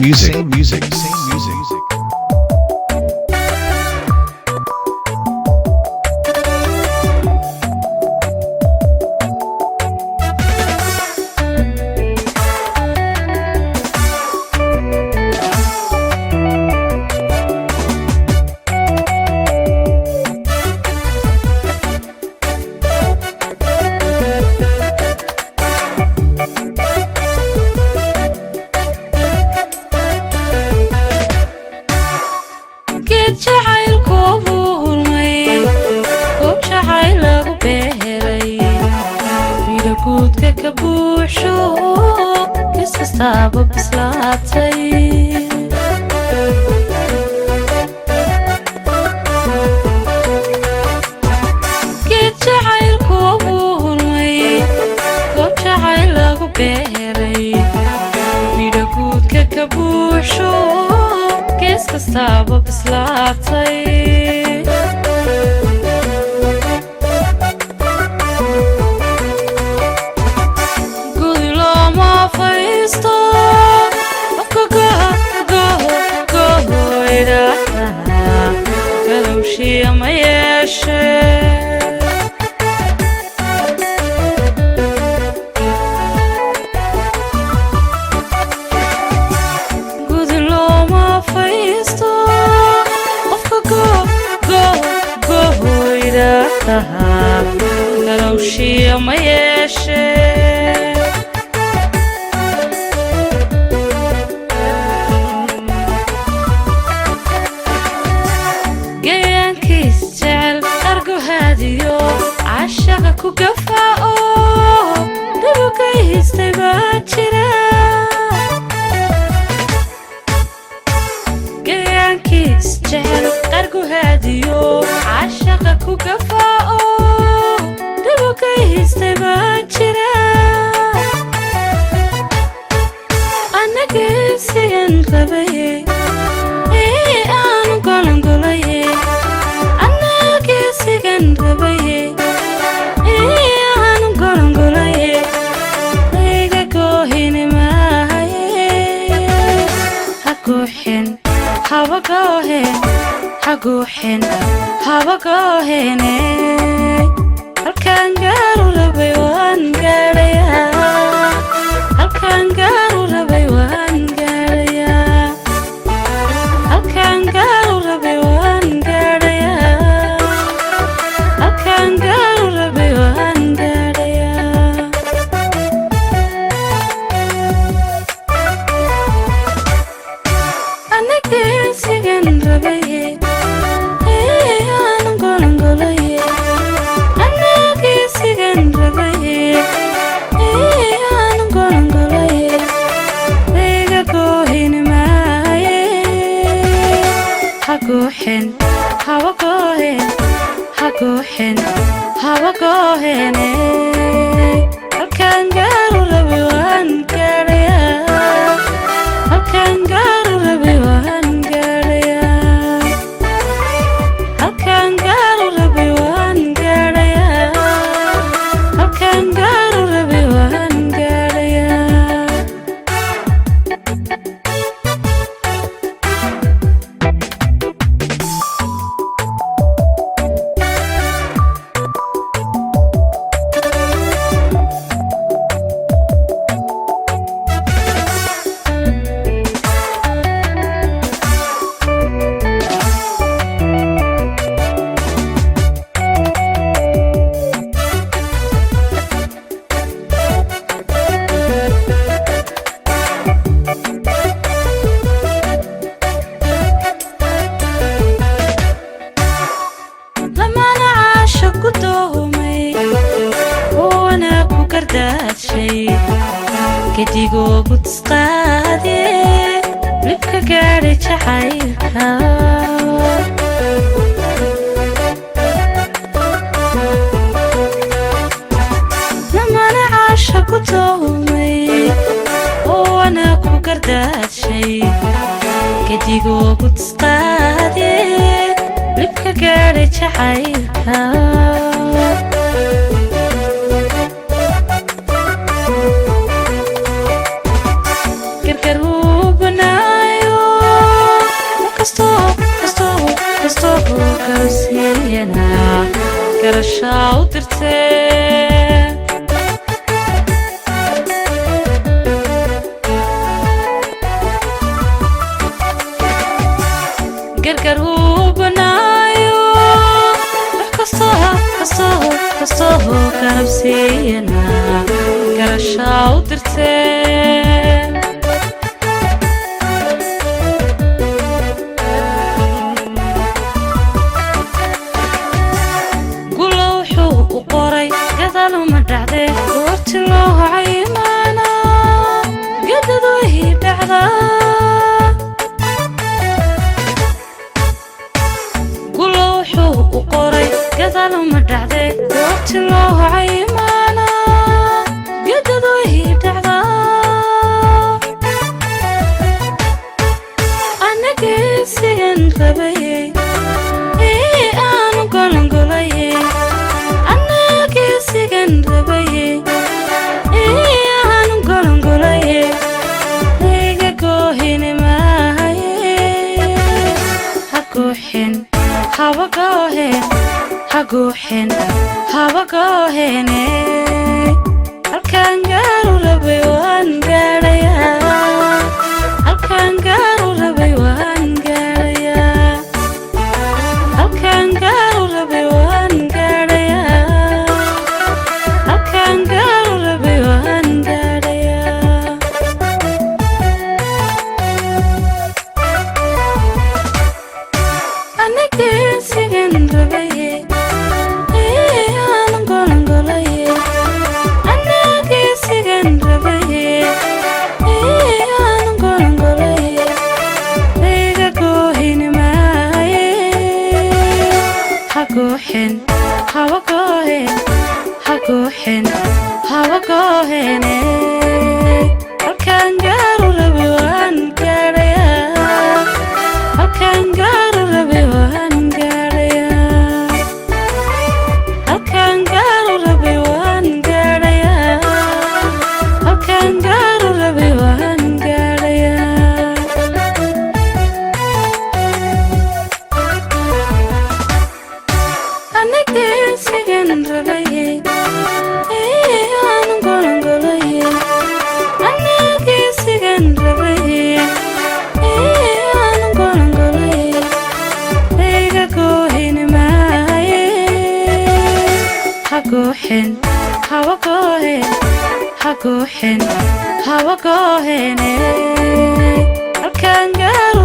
music, same music, same music. Staba bislaatay geed jacaylku wuu hurmay goob jacayl lagu beeray midho guudka ka buuxsho gees kastaba bislaatay Gargaar wuu banaa garashaa u dirtee gargar uu banaayo wax kastoo garabsiiyana garashaa u dirtee gulo wuxuu u qoray gadaaluma dhacde goorti loo caymaana gadadu ii dhacdaa gadaaluma dhacde goorti loo caymaana gadadu ii dhacdaa anageesigan rabayey aanu golongolayey anageesigan rabayey aanu golongolayey iga goohine maahaye ha gooxin haba goohen haguuxin haba goohene halkaan gaaru rabay waan gaadhayaa halkaan gaaru rabay waan gaadhayaa halkaan gaaru rabay waan gaadhayaa halkaan gaaru rabay waan gaadhayaa anageesigan rabayey haba goohen haguuxin haba goohene halkaan gaaru rabay waan gaadhayaa halkaan gaaru rabay waan gaadhayaa halkaan gaaru rabay waan gaadhayaa halkaan gaaru rabay waan gaadhayaa anageesigan rabayey aanu golongolayey anageesigan rabayey aanu golongolayey iga goohine maahaye ha gooxin haba goohen haguuxin haba goohene halkaan gaaru